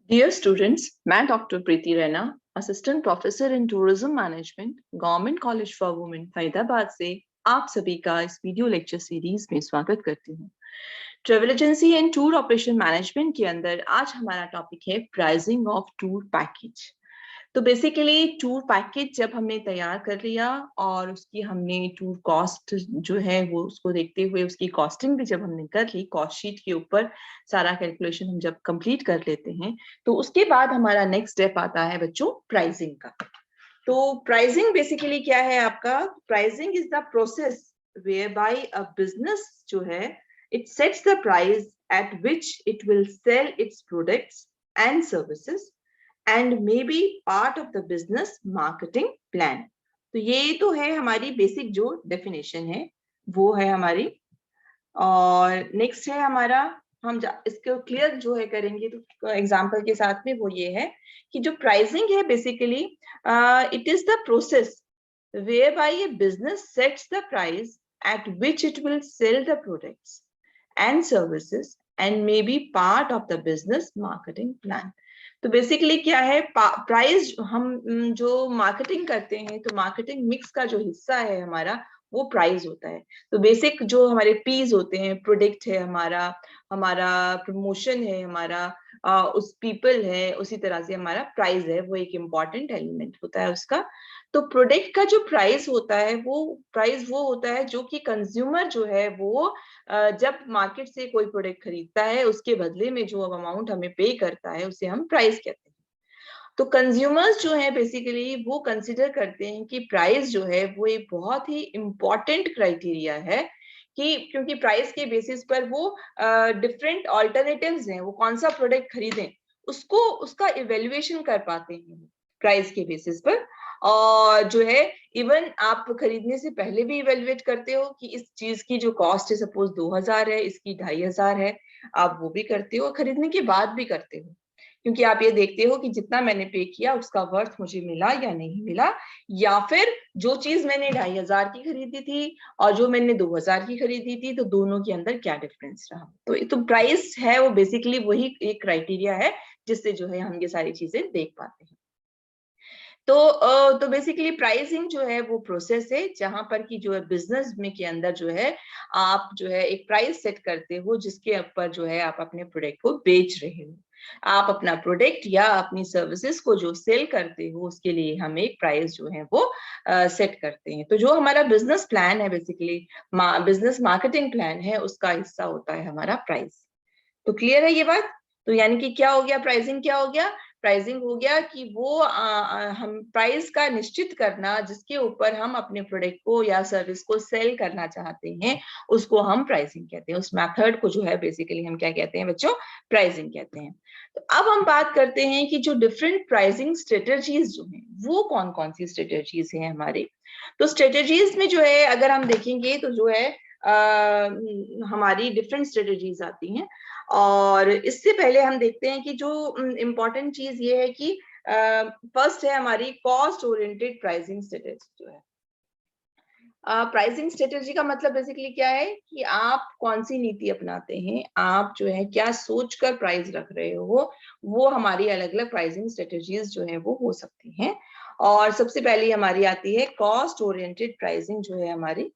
Dear students, मैं doctor Preeti Raina, assistant professor in tourism management, government college for women Faridabad से आप सभी का इस वीडियो लेक्चर सीरीज में स्वागत करती हूँ। Travel agency and tour operation management के अंदर आज हमारा टॉपिक है प्राइसिंग ऑफ टूर पैकेज। तो बेसिकली टूर पैकेज जब हमने तैयार कर लिया और उसकी हमने टूर कॉस्ट जो है वो उसको देखते हुए उसकी कॉस्टिंग भी जब हमने कर ली, कॉस्ट शीट के ऊपर सारा कैलकुलेशन हम जब कंप्लीट कर लेते हैं, तो उसके बाद हमारा नेक्स्ट स्टेप आता है बच्चों प्राइसिंग का। तो प्राइसिंग बेसिकली क्या है आपका? Pricing is the process whereby a business जो है it sets the price at which it will sell its products and services and may be part of the business marketing plan. तो ये तो है हमारी बेसिक जो definition है वो है हमारी। और नेक्स्ट है हमारा, हम इसको क्लियर जो है करेंगे तो एग्जांपल के साथ में वो ये है कि जो प्राइसिंग है basically it is the process whereby a business sets the price at which it will sell the products and services and may be part of the business marketing plan. तो basically क्या है, price हम जो marketing करते हैं तो marketing mix का जो हिस्सा है हमारा वो प्राइस होता है। तो बेसिक जो हमारे पीस होते हैं, प्रोडक्ट है हमारा, हमारा प्रमोशन है हमारा, उस पीपल है, उसी तरह से हमारा प्राइस है, वो एक इम्पॉर्टेंट एलिमेंट होता है उसका। तो प्रोडक्ट का जो प्राइस होता है वो होता है जो कि कंज्यूमर जो है वो जब मार्केट से कोई प्रोडक्ट खरीदता है उसके बदले में जो अमाउंट हमें पे करता है उसे हम प्राइस कहते हैं। तो कंज्यूमर्स जो है बेसिकली वो कंसिडर करते हैं कि प्राइस जो है वो एक बहुत ही इम्पॉर्टेंट क्राइटेरिया है, कि क्योंकि प्राइस के बेसिस पर वो डिफरेंट ऑल्टरनेटिव्स हैं, वो कौन सा प्रोडक्ट खरीदें उसको उसका इवेल्युएशन कर पाते हैं प्राइस के बेसिस पर। और जो है इवन आप खरीदने से पहले भी इवेल्युएट करते हो कि इस चीज की जो कॉस्ट है, सपोज 2000 है, इसकी 2500 है, आप वो भी करते हो, खरीदने के बाद भी करते हो, क्योंकि आप ये देखते हो कि जितना मैंने पे किया उसका वर्थ मुझे मिला या नहीं मिला, या फिर जो चीज मैंने 2500 की खरीदी थी और जो मैंने 2000 की खरीदी थी तो दोनों के अंदर क्या डिफरेंस रहा। तो प्राइस है वो बेसिकली वही एक क्राइटेरिया है जिससे जो है हम ये सारी चीजें देख पाते हैं। तो बेसिकली प्राइसिंग जो है वो प्रोसेस है जहां पर कि जो है बिजनेस में के अंदर जो है आप जो है एक प्राइस सेट करते हो जिसके ऊपर जो है आप अपने प्रोडक्ट को बेच रहे हो। आप अपना प्रोडक्ट या अपनी सर्विसेज को जो सेल करते हो उसके लिए हम एक प्राइस जो है वो सेट करते हैं। तो जो हमारा बिजनेस प्लान है बेसिकली बिजनेस मार्केटिंग प्लान है उसका हिस्सा होता है हमारा प्राइस। तो क्लियर है ये बात? तो यानी कि क्या हो गया, प्राइसिंग क्या हो गया? प्राइसिंग हो गया कि वो हम प्राइस का निश्चित करना जिसके ऊपर हम अपने प्रोडक्ट को या सर्विस को सेल करना चाहते हैं उसको हम प्राइसिंग कहते हैं। उस मेथड को जो है बेसिकली हम क्या कहते हैं बच्चों? प्राइसिंग कहते हैं। तो अब हम बात करते हैं कि जो डिफरेंट प्राइसिंग स्ट्रेटेजीज जो हैं वो कौन कौन सी स्ट्रेटेजीज हैं हमारे। तो स्ट्रेटेजीज में जो है अगर हम देखेंगे तो जो है हमारी डिफरेंट स्ट्रेटेजीज आती हैं। और इससे पहले हम देखते हैं कि जो इम्पोर्टेंट चीज ये है कि फर्स्ट है हमारी कॉस्ट ओरिएंटेड प्राइसिंग स्ट्रेटेजी जो है। प्राइसिंग स्ट्रेटेजी का मतलब बेसिकली क्या है कि आप कौन सी नीति अपनाते हैं, आप जो है क्या सोचकर प्राइस रख रहे हो, वो हमारी अलग अलग प्राइसिंग स्ट्रेटेजीज जो है वो हो सकती हैं। और सबसे पहली हमारी आती है कॉस्ट ओरिएंटेड प्राइसिंग जो है हमारी।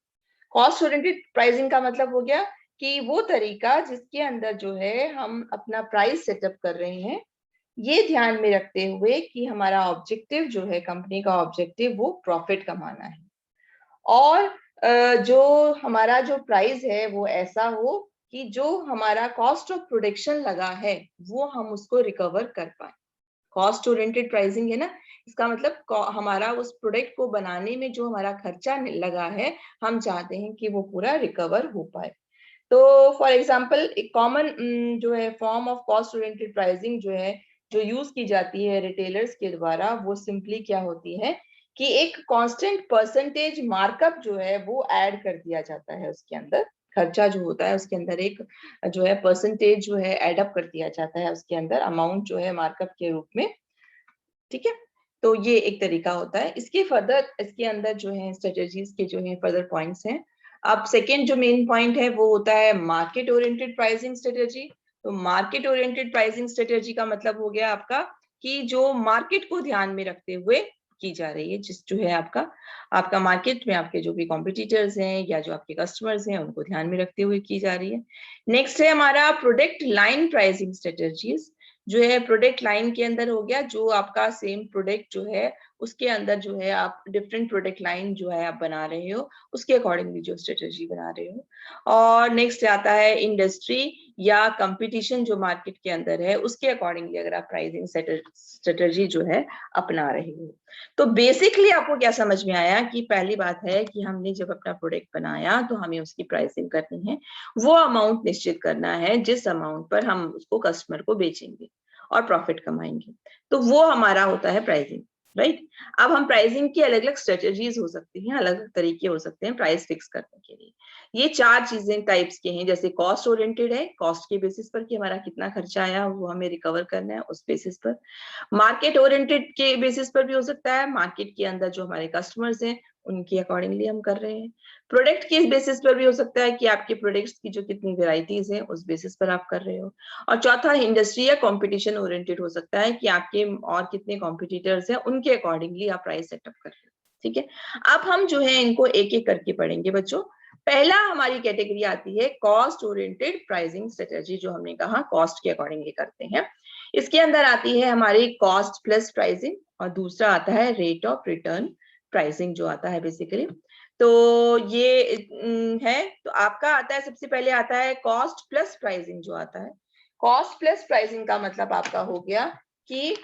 कॉस्ट ओरिएंटेड प्राइसिंग का मतलब हो गया कि वो तरीका जिसके अंदर जो है हम अपना प्राइस सेटअप कर रहे हैं ये ध्यान में रखते हुए कि हमारा ऑब्जेक्टिव जो है, कंपनी का ऑब्जेक्टिव वो प्रॉफिट कमाना है, और जो हमारा जो प्राइस है वो ऐसा हो कि जो हमारा कॉस्ट ऑफ प्रोडक्शन लगा है वो हम उसको रिकवर कर पाए। कॉस्ट ओरिएंटेड प्राइसिंग है ना, इसका मतलब हमारा उस प्रोडक्ट को बनाने में जो हमारा खर्चा लगा है हम चाहते हैं कि वो पूरा रिकवर हो पाए। तो फॉर एग्जांपल एक कॉमन जो है form of cost oriented pricing जो है जो यूज की जाती है रिटेलर्स के द्वारा, वो सिंपली क्या होती है कि एक कांस्टेंट परसेंटेज मार्कअप जो है वो ऐड कर दिया जाता है उसके अंदर। खर्चा जो होता है उसके अंदर एक जो है परसेंटेज जो है एडअप कर दिया जाता है उसके अंदर, अमाउंट जो है मार्कअप के रूप में। ठीक है, तो ये एक तरीका होता है। इसके फर्दर इसके अंदर जो है स्ट्रेटेजीज के जो है फर्दर पॉइंट्स हैं। अब सेकेंड जो मेन पॉइंट है वो होता है मार्केट ओरिएंटेड प्राइसिंग स्ट्रेटेजी। तो मार्केट ओरिएंटेड प्राइसिंग स्ट्रेटेजी का मतलब हो गया आपका कि जो मार्केट को ध्यान में रखते हुए की जा रही है, जिस जो है आपका मार्केट में आपके जो भी कॉम्पिटिटर्स हैं या जो आपके कस्टमर्स हैं उनको ध्यान में रखते हुए की जा रही है। नेक्स्ट है हमारा प्रोडक्ट लाइन प्राइसिंग स्ट्रेटेजीज, जो है प्रोडक्ट लाइन के अंदर हो गया जो आपका सेम प्रोडक्ट जो है उसके अंदर जो है आप डिफरेंट प्रोडक्ट लाइन जो है आप बना रहे हो, उसके अकॉर्डिंगली जो स्ट्रेटेजी बना रहे हो। और नेक्स्ट आता है इंडस्ट्री या कंपटीशन जो मार्केट के अंदर है उसके अकॉर्डिंगली अगर आप प्राइसिंग स्ट्रेटेजी जो है अपना रहे हो। तो बेसिकली आपको क्या समझ में आया कि पहली बात है कि हमने जब अपना प्रोडक्ट बनाया तो हमें उसकी प्राइसिंग करनी है, वो अमाउंट निश्चित करना है जिस अमाउंट पर हम उसको कस्टमर को बेचेंगे और प्रॉफिट कमाएंगे, तो वो हमारा होता है प्राइसिंग, राइट। अब हम प्राइसिंग की अलग अलग स्ट्रेटेजीज हो सकती हैं, अलग अलग तरीके हो सकते हैं प्राइस फिक्स करने के लिए। ये 4 चीजें टाइप्स के हैं, जैसे कॉस्ट ओरिएंटेड है, कॉस्ट के बेसिस पर कि हमारा कितना खर्चा आया वो हमें रिकवर करना है उस बेसिस पर। मार्केट ओरिएंटेड के बेसिस पर भी हो सकता है, मार्केट के अंदर जो हमारे कस्टमर्स हैं उनके अकॉर्डिंगली हम कर रहे हैं। प्रोडक्ट के बेसिस पर भी हो सकता है कि आपके प्रोडक्ट्स की जो कितनी वेराइटीज हैं उस बेसिस पर आप कर रहे हो। और चौथा इंडस्ट्री या कंपटीशन ओरिएंटेड हो सकता है कि आपके और कितने कॉम्पिटिटर्स हैं उनके अकॉर्डिंगली आप प्राइस सेटअप कर रहे हो, ठीक है। अब हम जो है इनको एक एक करके पढ़ेंगे बच्चों। पहला हमारी कैटेगरी आती है कॉस्ट ओरिएंटेड प्राइसिंग स्ट्रेटेजी, जो हमने कहा कॉस्ट के अकॉर्डिंगली करते हैं। इसके अंदर आती है हमारी कॉस्ट प्लस प्राइसिंग, और दूसरा आता है रेट ऑफ रिटर्न प्राइसिंग जो आता है बेसिकली। तो ये है, तो आपका आता है सबसे पहले आता है कॉस्ट प्लस प्राइसिंग जो आता है। कॉस्ट प्लस प्राइसिंग का मतलब आपका हो गया कि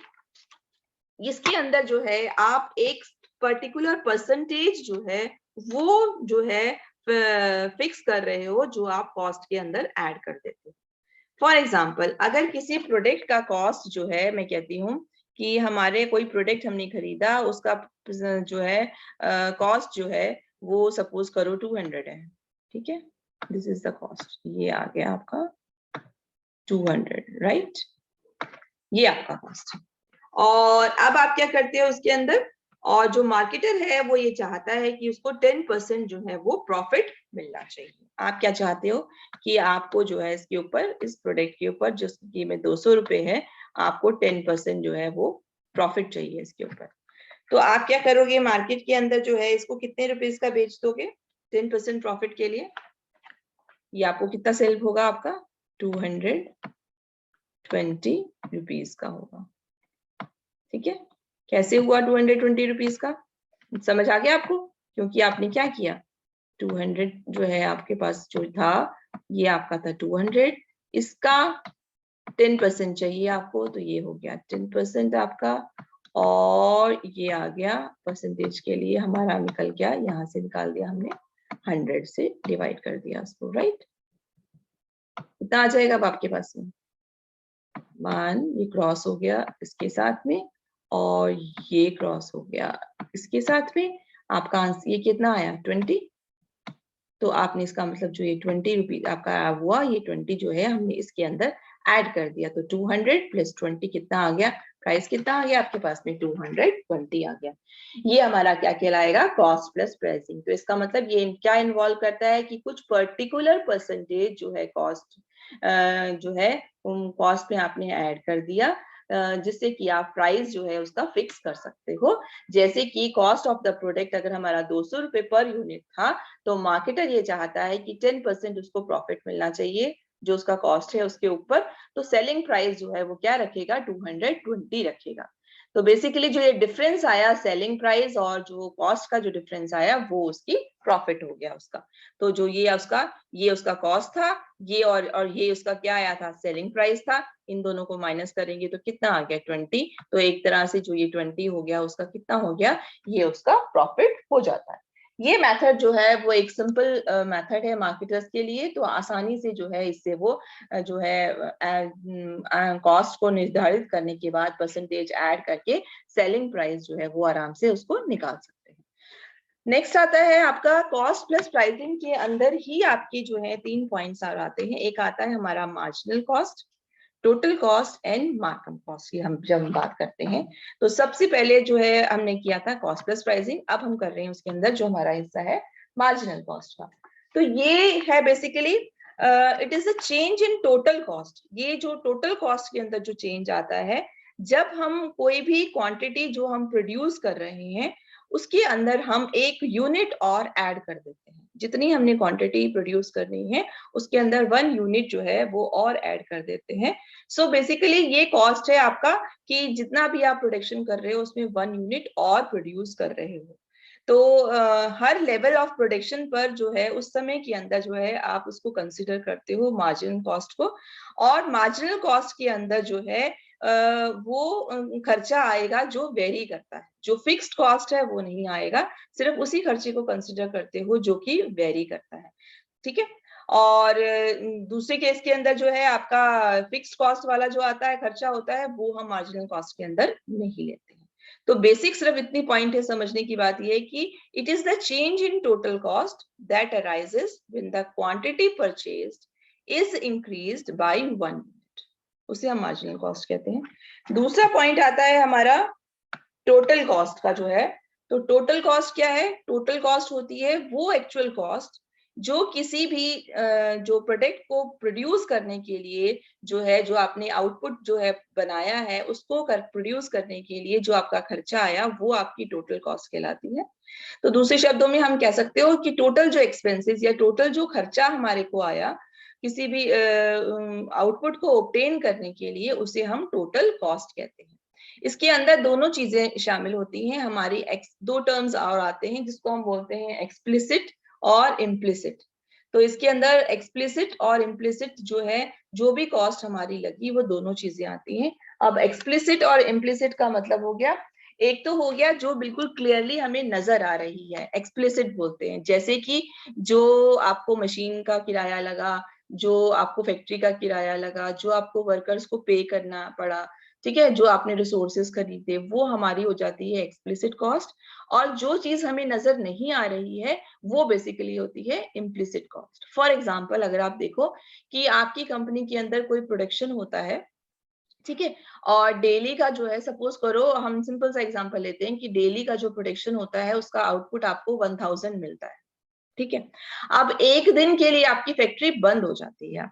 इसके अंदर जो है आप एक पर्टिकुलर परसेंटेज जो है वो जो है फिक्स कर रहे हो, जो आप कॉस्ट के अंदर ऐड कर देते हो। फॉर एग्जाम्पल, अगर किसी प्रोडक्ट का कॉस्ट जो है, मैं कहती हूँ कि हमारे कोई प्रोडक्ट हमने खरीदा, उसका जो है कॉस्ट जो है वो सपोज करो 200 है, ठीक है। दिस इज द कॉस्ट, ये आ गया आपका 200, राइट, ये आपका कॉस्ट है। और अब आप क्या करते हो उसके अंदर, और जो मार्केटर है वो ये चाहता है कि उसको 10% जो है वो प्रॉफिट मिलना चाहिए। आप क्या चाहते हो कि आपको जो है इसके ऊपर, इस प्रोडक्ट के ऊपर जिसकी कीमत 200 रुपए है, आपको 10% जो है वो प्रॉफिट चाहिए इसके ऊपर। तो आप क्या करोगे, मार्केट के अंदर जो है इसको कितने रुपीज का बेच दोगे 10% प्रॉफिट के लिए? ये आपको कितना सेल होगा, आपका 220 रुपीज का होगा, ठीक है। कैसे हुआ 220 रुपीज का, समझ आ गया आपको? क्योंकि आपने क्या किया, 200 जो है आपके पास जो था, ये आपका था 200, इसका 10% चाहिए आपको, तो ये हो गया 10% आपका, और ये आ गया परसेंटेज के लिए हमारा निकल गया, यहाँ से निकाल दिया हमने, 100 से डिवाइड कर दिया उसको, राइट। इतना आ जाएगा अब आपके पास में, मान ये क्रॉस हो गया इसके साथ में, और ये क्रॉस हो गया इसके साथ में, आपका आंसर ये कितना आया 20। तो आपने इसका मतलब जो ये 20 रुपीज आपका हुआ, ये 20 जो है हमने इसके अंदर ऐड कर दिया, तो 200 प्लस 20 कितना आ गया, प्राइस कितना आ गया आपके पास में 220 आ गया। ये हमारा क्या कहलाएगा, कॉस्ट प्लस प्राइसिंग। तो इसका मतलब ये क्या इन्वॉल्व करता है कि कुछ पर्टिकुलर परसेंटेज जो है कॉस्ट जो है कॉस्ट में आपने ऐड कर दिया, जिससे कि आप प्राइस जो है उसका फिक्स कर सकते हो। जैसे कि कॉस्ट ऑफ द प्रोडक्ट अगर हमारा 200 रुपए पर यूनिट था, तो मार्केटर ये चाहता है कि 10% उसको प्रॉफिट मिलना चाहिए जो उसका कॉस्ट है उसके ऊपर, तो सेलिंग प्राइस जो है वो क्या रखेगा, 220 रखेगा। तो बेसिकली जो ये डिफरेंस आया सेलिंग प्राइस और जो कॉस्ट का जो डिफरेंस आया, वो उसकी प्रॉफिट हो गया उसका। तो जो ये उसका कॉस्ट था, ये और ये उसका क्या आया था, सेलिंग प्राइस था। इन दोनों को माइनस करेंगे तो कितना आ गया 20। तो एक तरह से जो ये 20 हो गया उसका कितना हो गया, ये उसका प्रॉफिट हो जाता है। ये मेथड जो है वो एक सिंपल मेथड है मार्केटर्स के लिए, तो आसानी से जो है इससे वो जो है कॉस्ट को निर्धारित करने के बाद परसेंटेज ऐड करके सेलिंग प्राइस जो है वो आराम से उसको निकाल सकते हैं। नेक्स्ट आता है आपका कॉस्ट प्लस प्राइसिंग के अंदर ही आपकी जो है 3 पॉइंट्स आते हैं। एक आता है हमारा marginal cost, total cost and markup cost की हम जब बात करते हैं, तो सबसे पहले जो है हमने किया था कॉस्ट प्लस प्राइसिंग, अब हम कर रहे हैं उसके अंदर जो हमारा हिस्सा है मार्जिनल कॉस्ट का। तो ये है basically it is a change in total cost. ये जो टोटल कॉस्ट के अंदर जो चेंज आता है, जब हम कोई भी क्वांटिटी जो हम प्रोड्यूस कर रहे हैं उसके अंदर हम एक यूनिट और ऐड कर देते हैं। जितनी हमने क्वांटिटी प्रोड्यूस करनी है उसके अंदर 1 यूनिट जो है वो और ऐड कर देते हैं। सो बेसिकली ये कॉस्ट है आपका कि जितना भी आप प्रोडक्शन कर रहे हो उसमें 1 यूनिट और प्रोड्यूस कर रहे हो। तो हर लेवल ऑफ प्रोडक्शन पर जो है उस समय के अंदर जो है आप उसको कंसिडर करते हो मार्जिनल कॉस्ट को। और मार्जिनल कॉस्ट के अंदर जो है वो खर्चा आएगा जो वेरी करता है। जो फिक्स्ड कॉस्ट है वो नहीं आएगा, सिर्फ उसी खर्चे को कंसिडर करते हो जो कि वेरी करता है। ठीक है। और दूसरे केस के अंदर जो है आपका फिक्स्ड कॉस्ट वाला जो आता है खर्चा होता है वो हम मार्जिनल कॉस्ट के अंदर नहीं लेते हैं। तो बेसिक सिर्फ इतनी पॉइंट है समझने की बात ये है कि it is the change in total cost that arises when the quantity purchased is increased by 1 unit, उसे हम मार्जिनल कॉस्ट कहते हैं। दूसरा पॉइंट आता है हमारा टोटल कॉस्ट का जो है। तो टोटल कॉस्ट क्या है? टोटल कॉस्ट होती है वो एक्चुअल कॉस्ट जो किसी भी जो प्रोडक्ट को प्रोड्यूस करने के लिए जो है, जो आपने आउटपुट जो है बनाया है उसको प्रोड्यूस करने के लिए जो आपका खर्चा आया वो आपकी टोटल कॉस्ट कहलाती है। तो दूसरे शब्दों में हम कह सकते हो कि टोटल जो एक्सपेंसेस या टोटल जो खर्चा हमारे को आया किसी भी आउटपुट को ऑब्टेन करने के लिए उसे हम टोटल कॉस्ट कहते हैं। इसके अंदर दोनों चीजें शामिल होती हैं हमारी। दो टर्म्स और आते हैं जिसको हम बोलते हैं एक्सप्लिसिट और इम्प्लिसिट। तो इसके अंदर एक्सप्लिसिट और इम्प्लिसिट जो है, जो भी कॉस्ट हमारी लगी वो दोनों चीजें आती हैं। अब एक्सप्लिसिट और इम्प्लिसिट का मतलब हो गया, एक तो हो गया जो बिल्कुल क्लियरली हमें नजर आ रही है, एक्सप्लिसिट बोलते हैं। जैसे कि जो आपको मशीन का किराया लगा, जो आपको फैक्ट्री का किराया लगा, जो आपको वर्कर्स को पे करना पड़ा, ठीक है, जो आपने रिसोर्सेज खरीदे, वो हमारी हो जाती है एक्सप्लिसिट कॉस्ट। और जो चीज हमें नजर नहीं आ रही है वो बेसिकली होती है इम्प्लिसिट कॉस्ट। फॉर एग्जाम्पल अगर आप देखो कि आपकी कंपनी के अंदर कोई प्रोडक्शन होता है, ठीक है, और डेली का जो है, सपोज करो हम सिंपल सा एग्जांपल लेते हैं कि डेली का जो प्रोडक्शन होता है उसका आउटपुट आपको 1000 मिलता है। ठीक है। अब एक दिन के लिए आपकी फैक्ट्री बंद हो जाती है,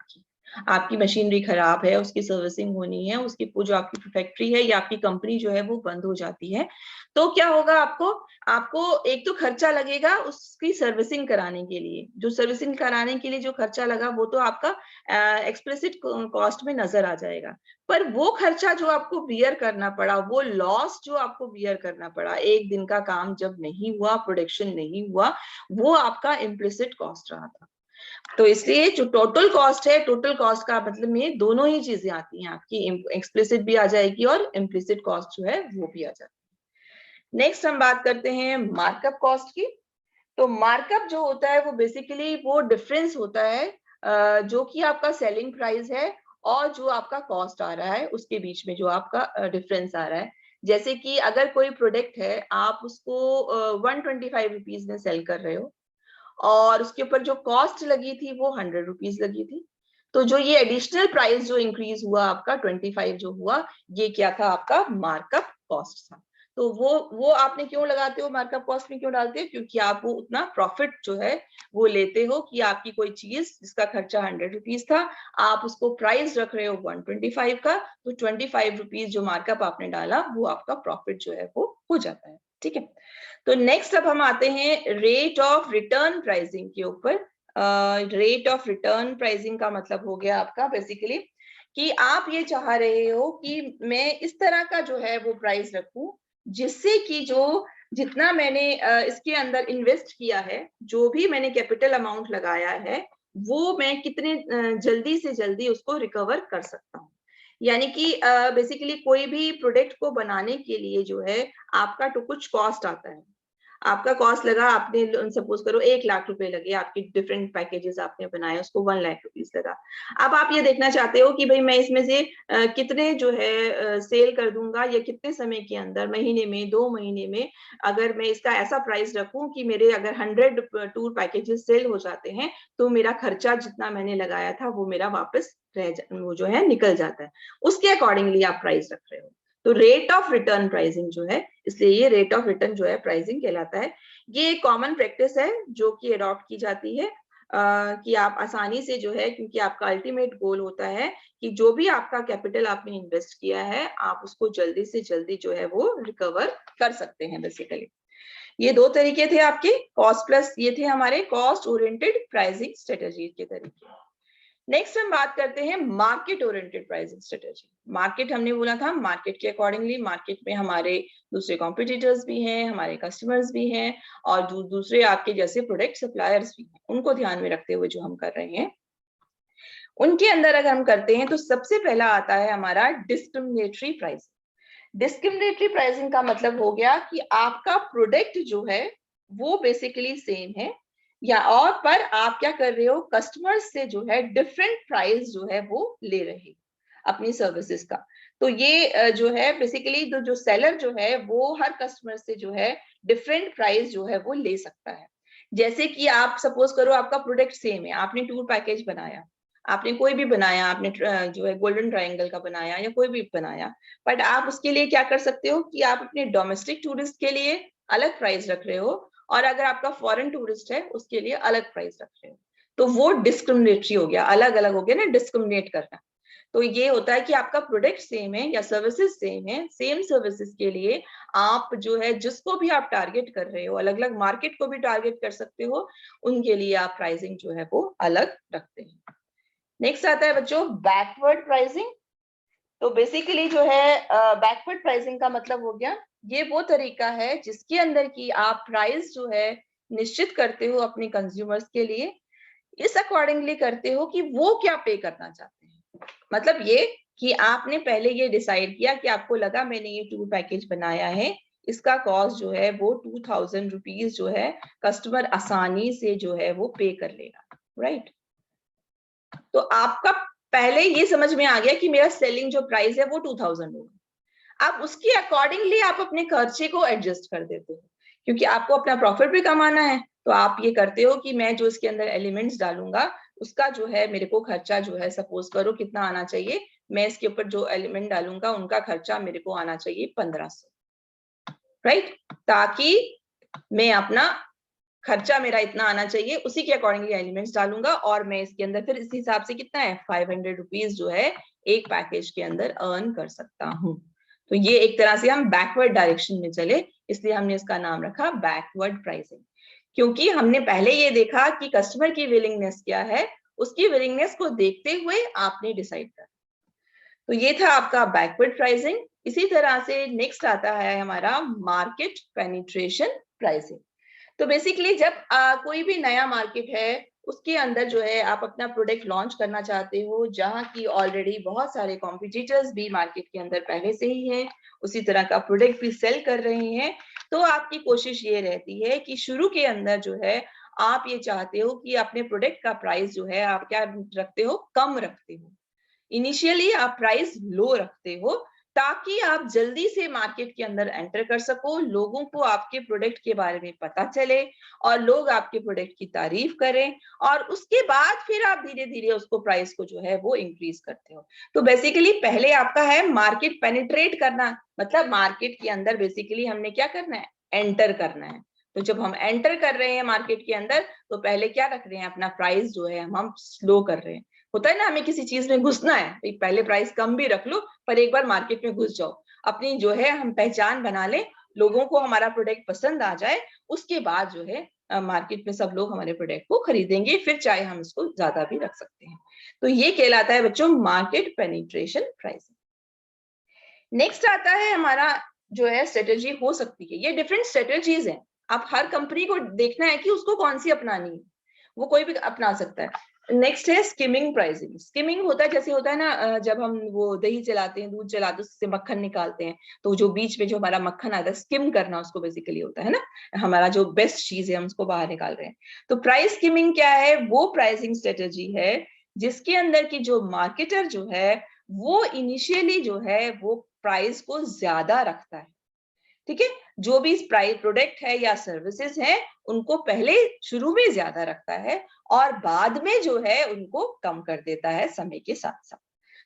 आपकी मशीनरी खराब है, उसकी सर्विसिंग होनी है, उसकी जो आपकी फैक्ट्री है या आपकी कंपनी जो है वो बंद हो जाती है। तो क्या होगा, आपको आपको एक तो खर्चा लगेगा उसकी सर्विसिंग कराने के लिए। जो सर्विसिंग कराने के लिए जो खर्चा लगा वो तो आपका एक्सप्लिसिट कॉस्ट में नजर आ जाएगा। पर वो खर्चा जो आपको बियर करना पड़ा, वो लॉस जो आपको बियर करना पड़ा, एक दिन का काम जब नहीं हुआ, प्रोडक्शन नहीं हुआ, वो आपका इम्प्लिसिट कॉस्ट रहा था। तो इसलिए जो टोटल कॉस्ट है, टोटल कॉस्ट का मतलब में दोनों ही चीजें आती हैं, आपकी एक्सप्लिसिट भी आ जाएगी और इम्प्लिसिट कॉस्ट जो है वो भी आ जाती है। नेक्स्ट हम बात करते हैं मार्कअप कॉस्ट की। तो मार्कअप जो होता है वो बेसिकली वो डिफरेंस होता है जो कि आपका सेलिंग प्राइस है और जो आपका कॉस्ट आ रहा है उसके बीच में जो आपका डिफरेंस आ रहा है। जैसे कि अगर कोई प्रोडक्ट है, आप उसको 125 रुपीज में सेल कर रहे हो और उसके ऊपर जो कॉस्ट लगी थी वो 100 रुपीज लगी थी। तो जो ये एडिशनल प्राइस जो इंक्रीज हुआ आपका 25 जो हुआ, ये क्या था, आपका मार्कअप कॉस्ट था। तो वो आपने क्यों लगाते हो, मार्कअप कॉस्ट में क्यों डालते हो? क्योंकि आप वो उतना प्रॉफिट जो है वो लेते हो कि आपकी कोई चीज जिसका खर्चा 100 रुपीज था, आप उसको प्राइस रख रहे हो 125 का, तो 25 रुपीज जो मार्कअप आपने डाला वो आपका प्रॉफिट जो है वो हो जाता है। ठीक है। तो नेक्स्ट अब हम आते हैं रेट ऑफ रिटर्न प्राइसिंग के ऊपर। रेट ऑफ रिटर्न प्राइसिंग का मतलब हो गया आपका बेसिकली कि आप ये चाह रहे हो कि मैं इस तरह का जो है वो प्राइस रखूं जिससे कि जो जितना मैंने इसके अंदर इन्वेस्ट किया है, जो भी मैंने कैपिटल अमाउंट लगाया है, वो मैं कितने जल्दी से जल्दी उसको रिकवर कर सकता हूँ। यानी कि बेसिकली कोई भी प्रोडक्ट को बनाने के लिए जो है आपका तो कुछ कॉस्ट आता है। आपका कॉस्ट लगा, आपने सपोज करो 1 लाख रुपए लगे, आपकी डिफरेंट पैकेजेस आपने बनाए, उसको 1 लाख रुपीज लगा। अब आप ये देखना चाहते हो कि भाई मैं इसमें से कितने जो है सेल कर दूंगा या कितने समय के अंदर, महीने में, 2 महीने में, अगर मैं इसका ऐसा प्राइस रखूं कि मेरे अगर 100 टूर पैकेजेस सेल हो जाते हैं तो मेरा खर्चा जितना मैंने लगाया था वो मेरा वापस वो जो है निकल जाता है। उसके अकॉर्डिंगली आप प्राइस रख रहे हो। तो रेट ऑफ रिटर्न प्राइसिंग जो है, इसलिए ये रेट ऑफ रिटर्न जो है प्राइसिंग कहलाता है। ये एक कॉमन प्रैक्टिस है जो कि अडॉप्ट की जाती है कि आप आसानी से जो है, क्योंकि आपका अल्टीमेट गोल होता है कि जो भी आपका कैपिटल आपने इन्वेस्ट किया है आप उसको जल्दी से जल्दी जो है वो रिकवर कर सकते हैं बेसिकली। ये दो तरीके थे आपके कॉस्ट प्लस, ये थे हमारे कॉस्ट ओरिएंटेड प्राइसिंग स्ट्रेटेजी के तरीके। नेक्स्ट हम बात करते हैं market oriented pricing strategy. Market हमने बोला था, मार्केट के अकॉर्डिंगली, मार्केट में हमारे दूसरे कॉम्पिटिटर्स भी हैं, हमारे कस्टमर्स भी हैं और दूसरे आपके जैसे प्रोडक्ट सप्लायर्स भी हैं, उनको ध्यान में रखते हुए जो हम कर रहे हैं उनके अंदर अगर हम करते हैं तो सबसे पहला आता है हमारा डिस्क्रिमिनेटरी प्राइसिंग। डिस्क्रिमिनेटरी प्राइसिंग का मतलब हो गया कि आपका प्रोडक्ट जो है वो बेसिकली सेम है या और पर आप क्या कर रहे हो, कस्टमर्स से जो है डिफरेंट प्राइस जो है वो ले रहे हो अपनी सर्विसेज का। तो ये जो है बेसिकली जो सेलर जो है वो हर कस्टमर से जो है डिफरेंट प्राइस जो है वो ले सकता है। जैसे कि आप सपोज करो आपका प्रोडक्ट सेम है, आपने टूर पैकेज बनाया, आपने कोई भी बनाया, आपने जो है गोल्डन ट्रायंगल का बनाया या कोई भी बनाया, बट आप उसके लिए क्या कर सकते हो कि आप अपने डोमेस्टिक टूरिस्ट के लिए अलग प्राइस रख रहे हो और अगर आपका फॉरेन टूरिस्ट है उसके लिए अलग प्राइस रख रहे हो, तो वो डिस्क्रिमिनेटरी हो गया, अलग अलग हो गया ना, डिस्क्रिमिनेट करना। तो ये होता है कि आपका प्रोडक्ट सेम है या सर्विसेज सेम है, सेम सर्विसेज के लिए आप जो है जिसको भी आप टारगेट कर रहे हो, अलग अलग मार्केट को भी टारगेट कर सकते हो, उनके लिए आप प्राइसिंग जो है वो अलग रखते हैं। नेक्स्ट आता है बच्चों बैकवर्ड प्राइसिंग। तो बेसिकली जो है बैकवर्ड प्राइसिंग का मतलब हो गया, ये वो तरीका है जिसके अंदर की आप प्राइस जो है निश्चित करते हो अपने कंज्यूमर्स के लिए, इस अकॉर्डिंगली करते हो कि वो क्या पे करना चाहते हैं। मतलब ये कि आपने पहले ये डिसाइड किया कि आपको लगा मैंने ये टूर पैकेज बनाया है, इसका कॉस्ट जो है वो 2000 रुपीज जो है कस्टमर आसानी से जो है वो पे कर लेगा, राइट। तो आपका पहले ये समझ में आ गया कि मेरा सेलिंग जो प्राइस है वो 2000 होगा। अब उसके अकॉर्डिंगली आप अपने खर्चे को एडजस्ट कर देते हो, क्योंकि आपको अपना प्रॉफिट भी कमाना है। तो आप ये करते हो कि मैं जो इसके अंदर एलिमेंट्स डालूंगा उसका जो है मेरे को खर्चा जो है सपोज करो कितना आना चाहिए, मैं इसके ऊपर जो एलिमेंट डालूंगा उनका खर्चा मेरे को आना चाहिए 1500, राइट। ताकि मैं अपना खर्चा मेरा इतना आना चाहिए, उसी के अकॉर्डिंगली एलिमेंट्स डालूंगा और मैं इसके अंदर फिर इस हिसाब से कितना है 500 रुपीज जो है एक पैकेज के अंदर अर्न कर सकता हूं। तो ये एक तरह से हम बैकवर्ड डायरेक्शन में चले, इसलिए हमने इसका नाम रखा बैकवर्ड प्राइसिंग, क्योंकि हमने पहले ये देखा कि कस्टमर की विलिंगनेस क्या है, उसकी विलिंगनेस को देखते हुए आपने डिसाइड कर। तो ये था आपका बैकवर्ड प्राइसिंग। इसी तरह से नेक्स्ट आता है हमारा मार्केट पेनिट्रेशन प्राइसिंग। तो बेसिकली जब कोई भी नया मार्केट है उसके अंदर जो है आप अपना प्रोडक्ट लॉन्च करना चाहते हो, जहां की ऑलरेडी बहुत सारे कॉम्पिटिटर्स भी मार्केट के अंदर पहले से ही हैं, उसी तरह का प्रोडक्ट भी सेल कर रहे हैं, तो आपकी कोशिश ये रहती है कि शुरू के अंदर जो है आप ये चाहते हो कि अपने प्रोडक्ट का प्राइस जो है आप क्या रखते हो, कम रखते हो। इनिशियली आप प्राइस लो रखते हो ताकि आप जल्दी से मार्केट के अंदर एंटर कर सको, लोगों को आपके प्रोडक्ट के बारे में पता चले और लोग आपके प्रोडक्ट की तारीफ करें, और उसके बाद फिर आप धीरे धीरे उसको प्राइस को जो है वो इंक्रीज करते हो। तो बेसिकली पहले आपका है मार्केट पेनिट्रेट करना, मतलब मार्केट के अंदर बेसिकली हमने क्या करना है, एंटर करना है। तो जब हम एंटर कर रहे हैं मार्केट के अंदर तो पहले क्या रख रहे हैं, अपना प्राइस जो है हम स्लो कर रहे हैं। होता है ना, हमें किसी चीज में घुसना है, पहले प्राइस कम भी रख लो पर एक बार मार्केट में घुस जाओ, अपनी जो है हम पहचान बना ले, लोगों को हमारा प्रोडक्ट पसंद आ जाए, उसके बाद जो है मार्केट में सब लोग हमारे प्रोडक्ट को खरीदेंगे, फिर चाहे हम इसको ज्यादा भी रख सकते हैं। तो ये कहलाता है बच्चों मार्केट पेनिट्रेशन प्राइसिंग। नेक्स्ट आता है हमारा जो है स्ट्रेटेजी हो सकती है, ये डिफरेंट स्ट्रेटेजीज हैं, आप हर कंपनी को देखना है कि उसको कौन सी अपनानी है, वो कोई भी अपना सकता है। नेक्स्ट है स्किमिंग प्राइसिंग। स्किमिंग होता है जैसे होता है ना, जब हम वो दही चलाते हैं, दूध चलाते हैं, उससे मक्खन निकालते हैं, तो जो बीच में जो हमारा मक्खन आता है स्किम करना उसको बेसिकली होता है ना, हमारा जो बेस्ट चीज है हम उसको बाहर निकाल रहे हैं। तो प्राइस स्किमिंग क्या है, वो प्राइसिंग स्ट्रेटेजी है जिसके अंदर की जो मार्केटर जो है वो इनिशियली जो है वो प्राइस को ज्यादा रखता है, ठीक है। जो भी प्राइस प्रोडक्ट है या सर्विसेज है उनको पहले शुरू में ज्यादा रखता है और बाद में जो है उनको कम कर देता है समय के साथ साथ।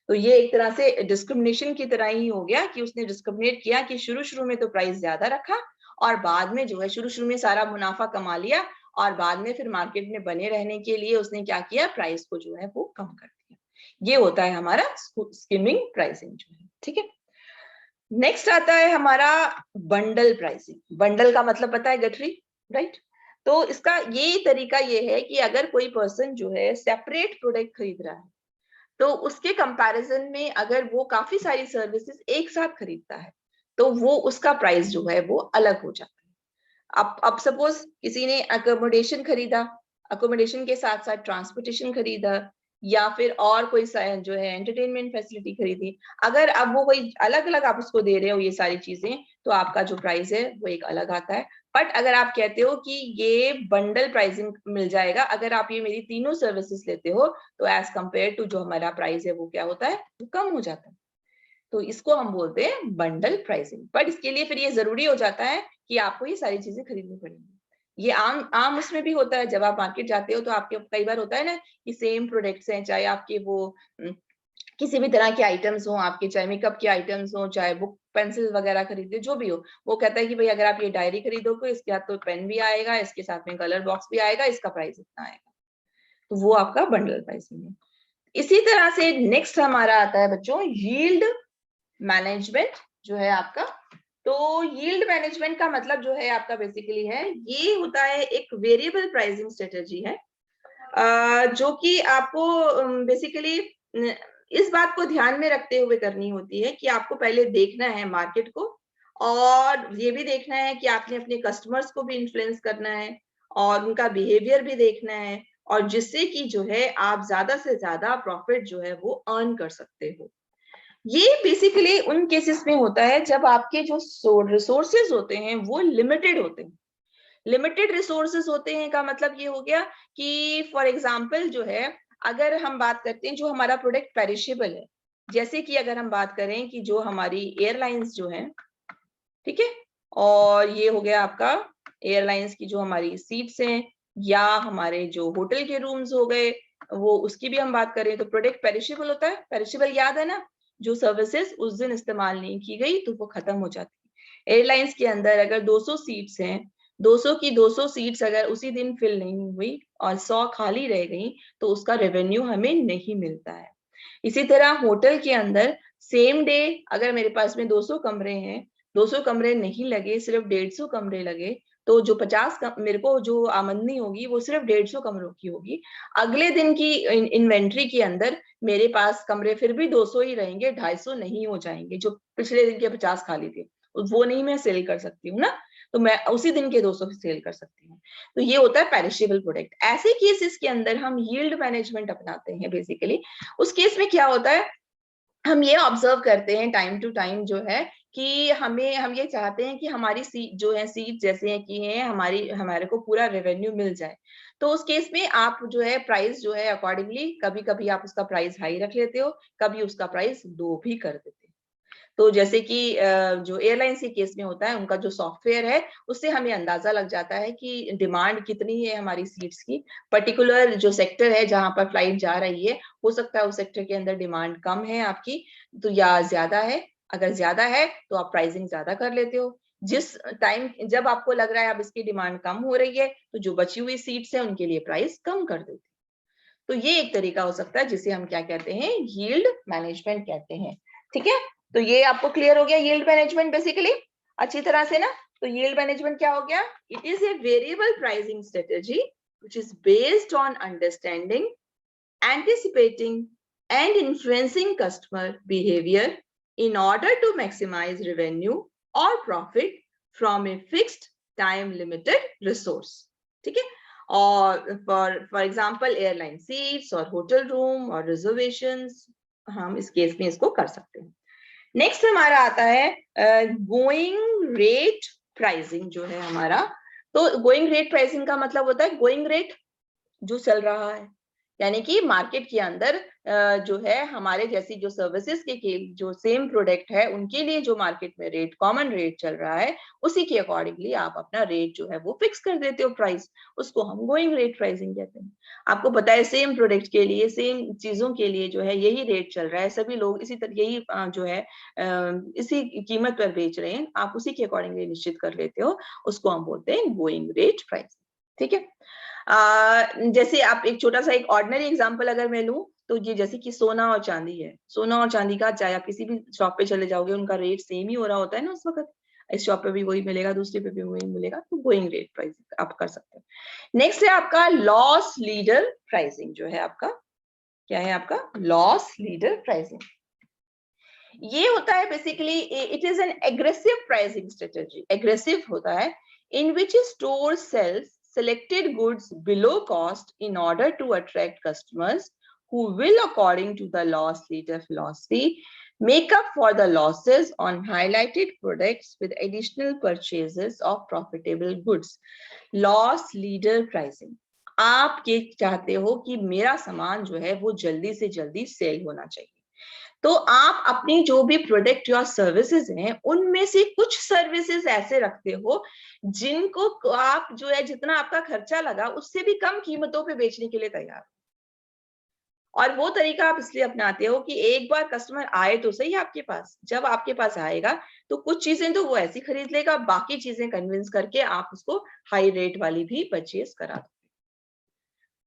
तो ये एक तरह से डिस्क्रिमिनेशन की तरह ही हो गया कि उसने डिस्क्रिमिनेट किया कि शुरू शुरू में तो प्राइस ज्यादा रखा और बाद में जो है शुरू शुरू में सारा मुनाफा कमा लिया और बाद में फिर मार्केट में बने रहने के लिए उसने क्या किया, प्राइस को जो है वो कम कर दिया। ये होता है हमारा स्किमिंग प्राइसिंग जो है, ठीक है। नेक्स्ट आता है हमारा बंडल प्राइसिंग। बंडल का मतलब पता है, गठरी, राइट। तो इसका ये तरीका ये है कि अगर कोई पर्सन जो है सेपरेट प्रोडक्ट खरीद रहा है, तो उसके कंपैरिजन में अगर वो काफी सारी सर्विसेज एक साथ खरीदता है, तो वो उसका प्राइस जो है वो अलग हो जाता है। अब सपोज किसी ने अकोमोडेशन खरीदा, अकोमोडेशन के साथ साथ ट्रांसपोर्टेशन खरीदा, या फिर और कोई जो है एंटरटेनमेंट फैसिलिटी खरीदी, अगर अब वो कोई अलग अलग आप उसको दे रहे हो ये सारी चीजें, तो आपका जो प्राइस है वो एक अलग आता है। बट अगर आप कहते हो कि ये बंडल प्राइसिंग मिल जाएगा, अगर आप ये मेरी तीनों सर्विसेज लेते हो, तो एज कंपेयर टू जो हमारा प्राइस है वो क्या होता है, वो कम हो जाता है। तो इसको हम बोलते हैं बंडल प्राइसिंग। बट इसके लिए फिर ये जरूरी हो जाता है कि आपको ये सारी चीजें खरीदनी पड़ेंगी। ये आम उसमें भी होता है, जब आप मार्केट जाते हो तो आपके कई बार होता है ना कि सेम प्रोडक्ट्स हैं, चाहे आपके वो किसी भी तरह के आइटम्स हो आपके, चाहे मेकअप के आइटम्स हो, चाहे बुक पेंसिल वगैरह खरीदे, जो भी हो, वो कहता है कि भाई अगर आप ये डायरी खरीदोगे, इसके साथ तो पेन भी आएगा, इसके साथ में कलर बॉक्स भी आएगा, इसका प्राइस इतना आएगा। तो वो आपका बंडल प्राइसिंग है। इसी तरह से नेक्स्ट हमारा आता है बच्चों यील्ड मैनेजमेंट जो है आपका। तो यील्ड मैनेजमेंट का मतलब जो है आपका बेसिकली है, ये होता है एक वेरिएबल प्राइसिंग स्ट्रेटजी है, जो कि आपको बेसिकली इस बात को ध्यान में रखते हुए करनी होती है कि आपको पहले देखना है मार्केट को, और ये भी देखना है कि आपने अपने कस्टमर्स को भी इन्फ्लुएंस करना है, और उनका बिहेवियर भी देखना है, और जिससे कि जो है आप ज्यादा से ज्यादा प्रॉफिट जो है वो अर्न कर सकते हो। ये बेसिकली उन केसेस में होता है जब आपके जो रिसोर्सेज होते हैं वो लिमिटेड होते हैं। लिमिटेड रिसोर्सेज होते हैं का मतलब ये हो गया कि फॉर एग्जांपल जो है, अगर हम बात करते हैं जो हमारा प्रोडक्ट पेरिशेबल है, जैसे कि अगर हम बात करें कि जो हमारी एयरलाइंस जो है, ठीक है, और ये हो गया आपका एयरलाइंस की जो हमारी सीट्स हैं, या हमारे जो होटल के रूम्स हो गए, वो उसकी भी हम बात करें तो प्रोडक्ट पेरिशेबल होता है। पेरिशेबल याद है ना, जो सर्विसेज उस दिन इस्तेमाल नहीं की गई तो वो खत्म हो जाती है। एयरलाइंस के अंदर अगर 200 सीट्स हैं, 200 की 200 सीट्स अगर उसी दिन फिल नहीं हुई और 100 खाली रह गई, तो उसका रेवेन्यू हमें नहीं मिलता है। इसी तरह होटल के अंदर सेम डे अगर मेरे पास में 200 कमरे हैं, 200 कमरे नहीं लगे, सिर्फ 150 कमरे लगे, तो जो 50 मेरे को जो आमदनी होगी वो सिर्फ 150 कमरों की होगी। अगले दिन की इन्वेंट्री के अंदर मेरे पास कमरे फिर भी 200 ही रहेंगे, 250 नहीं हो जाएंगे, जो पिछले दिन के 50 खाली थे वो नहीं मैं सेल कर सकती हूँ ना, तो मैं उसी दिन के 200 सेल कर सकती हूँ। तो ये होता है पेरिशेबल प्रोडक्ट। ऐसे केसेस के अंदर हम यील्ड मैनेजमेंट अपनाते हैं बेसिकली। उस केस में क्या होता है, हम ये ऑब्जर्व करते हैं टाइम टू टाइम जो है कि हम ये चाहते हैं कि हमारी सीट जो है, सीट जैसे कि है हमारी, हमारे को पूरा रेवेन्यू मिल जाए। तो उस केस में आप जो है प्राइस जो है अकॉर्डिंगली, कभी कभी आप उसका प्राइस हाई रख लेते हो, कभी उसका प्राइस लो भी कर देते हो। तो जैसे कि जो एयरलाइंस के केस में होता है, उनका जो सॉफ्टवेयर है उससे हमें अंदाजा लग जाता है कि डिमांड कितनी है हमारी सीट्स की। पर्टिकुलर जो सेक्टर है जहां पर फ्लाइट जा रही है, हो सकता है उस सेक्टर के अंदर डिमांड कम है आपकी, तो या ज्यादा है। अगर ज्यादा है तो आप प्राइसिंग ज्यादा कर लेते हो। जिस टाइम जब आपको लग रहा है अब इसकी डिमांड कम हो रही है, तो जो बची हुई सीट्स है उनके लिए प्राइस कम कर देते। तो ये एक तरीका हो सकता है जिसे हम क्या कहते हैं, यील्ड मैनेजमेंट कहते हैं। ठीक है, तो ये आपको क्लियर हो गया यील्ड मैनेजमेंट बेसिकली अच्छी तरह से ना। तो यील्ड मैनेजमेंट क्या हो गया, it is a variable pricing strategy which is based on understanding, anticipating and influencing customer behaviour in order to maximize revenue or profit from a fixed time limited resource. ठीक है, और for example airline seats और hotel room और reservations, हम इस case में इसको कर सकते हैं। नेक्स्ट हमारा आता है गोइंग रेट प्राइसिंग जो है हमारा। तो गोइंग रेट प्राइसिंग का मतलब होता है गोइंग रेट जो चल रहा है, यानी कि मार्केट के अंदर जो है हमारे जैसी जो सर्विसेज के जो सेम प्रोडक्ट है उनके लिए जो मार्केट में रेट, कॉमन रेट चल रहा है, उसी के अकॉर्डिंगली आप अपना रेट जो है वो फिक्स कर देते हो प्राइस। उसको हम गोइंग रेट प्राइसिंग कहते हैं। आपको पता है सेम प्रोडक्ट के लिए, सेम चीजों के लिए जो है यही रेट चल रहा है, सभी लोग इसी तरह यही जो है इसी कीमत पर बेच रहे हैं, आप उसी के अकॉर्डिंगली निश्चित कर लेते हो, उसको हम बोलते हैं गोइंग रेट प्राइसिंग। ठीक है। जैसे आप एक छोटा सा एक ऑर्डिनरी एग्जांपल अगर मैं लूं तो ये जैसे कि सोना और चांदी है, सोना और चांदी का चाहे आप किसी भी शॉप पे चले जाओगे उनका रेट सेम ही हो रहा होता है ना उस वक्त, इस शॉप पे भी वही मिलेगा, दूसरे पे भी वही मिलेगा, तो गोइंग रेट प्राइसिंग आप कर सकते हैं। नेक्स्ट है आपका लॉस लीडर प्राइसिंग, जो है आपका क्या है, आपका लॉस लीडर प्राइसिंग। ये होता है basically it is an aggressive pricing strategy, aggressive होता है, in which a store sells selected goods below cost in order to attract customers who will, according to the loss leader philosophy, make up for the losses on highlighted products with additional purchases of profitable goods. Loss leader pricing, आप ये चाहते हो कि मेरा सामान जो है वो जल्दी से जल्दी सेल होना चाहिए, तो आप अपनी जो भी प्रोडक्ट या सर्विसेज हैं उनमें से कुछ सर्विसेज ऐसे रखते हो जिनको आप जो है जितना आपका खर्चा लगा उससे भी कम कीमतों पे बेचने के लिए तैयार, और वो तरीका आप इसलिए अपनाते हो कि एक बार कस्टमर आए तो सही आपके पास, जब आपके पास आएगा तो कुछ चीजें तो वो ऐसी खरीद लेगा, बाकी चीजें कन्विंस करके आप उसको हाई रेट वाली भी परचेज करा दो।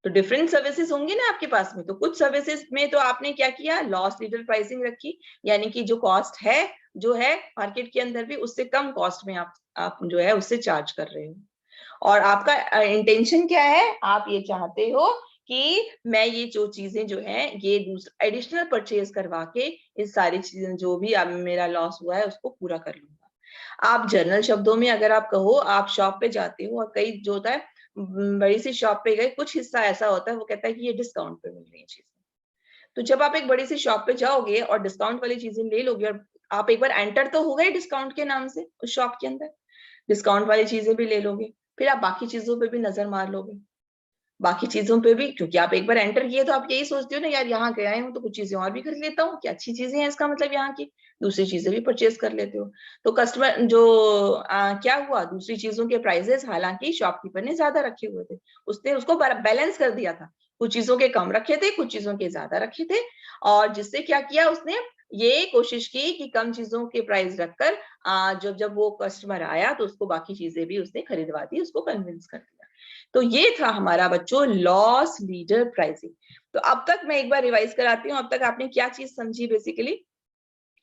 तो डिफरेंट सर्विसेज होंगे ना आपके पास में, तो कुछ सर्विसेज में तो आपने क्या किया, लॉस लीडर प्राइसिंग रखी, यानी कि जो कॉस्ट है जो है मार्केट के अंदर भी उससे कम कॉस्ट में आप जो है उससे चार्ज कर रहे हो, और आपका इंटेंशन क्या है, आप ये चाहते हो कि मैं ये जो चीजें जो है ये दूसरा एडिशनल परचेज करवा के इस सारी चीजें जो भी मेरा लॉस हुआ है उसको पूरा कर लूंगा। आप जनरल शब्दों में अगर आप कहो, आप शॉप पे जाते हो और कई जो होता है बड़ी सी शॉप पे गए, कुछ हिस्सा ऐसा होता है वो कहता है कि ये डिस्काउंट पे मिल रही है चीजें, तो जब आप एक बड़ी सी शॉप पे जाओगे और डिस्काउंट वाली चीजें ले लोगे, और आप एक बार एंटर तो हो गए डिस्काउंट के नाम से उस शॉप के अंदर, डिस्काउंट वाली चीजें भी ले लोगे, फिर आप बाकी चीजों पे भी नजर मार लोगे, बाकी चीजों पे भी, क्योंकि आप एक बार एंटर किए तो आप यही सोचते हो ना, यार यहाँ गया हूँ तो कुछ चीजें और भी खरीद लेता हूँ, क्या अच्छी चीजें हैं इसका मतलब यहाँ की, दूसरी चीजें भी परचेज कर लेते हो। तो कस्टमर जो क्या हुआ, दूसरी चीजों के प्राइसेस हालांकि शॉपकीपर ने ज्यादा रखे हुए थे, उसने उसको बैलेंस कर दिया था, कुछ चीजों के कम रखे थे, कुछ चीजों के ज्यादा रखे थे, और जिससे क्या किया उसने ये कोशिश की कि कम चीजों के प्राइस रखकर जब जब वो कस्टमर आया तो उसको बाकी चीजें भी उसने खरीदवा दी, उसको कन्विंस कर दिया। तो ये था हमारा बच्चों लॉस लीडर प्राइसिंग। तो अब तक मैं एक बार रिवाइज कराती हूँ, अब तक आपने क्या चीज समझी, बेसिकली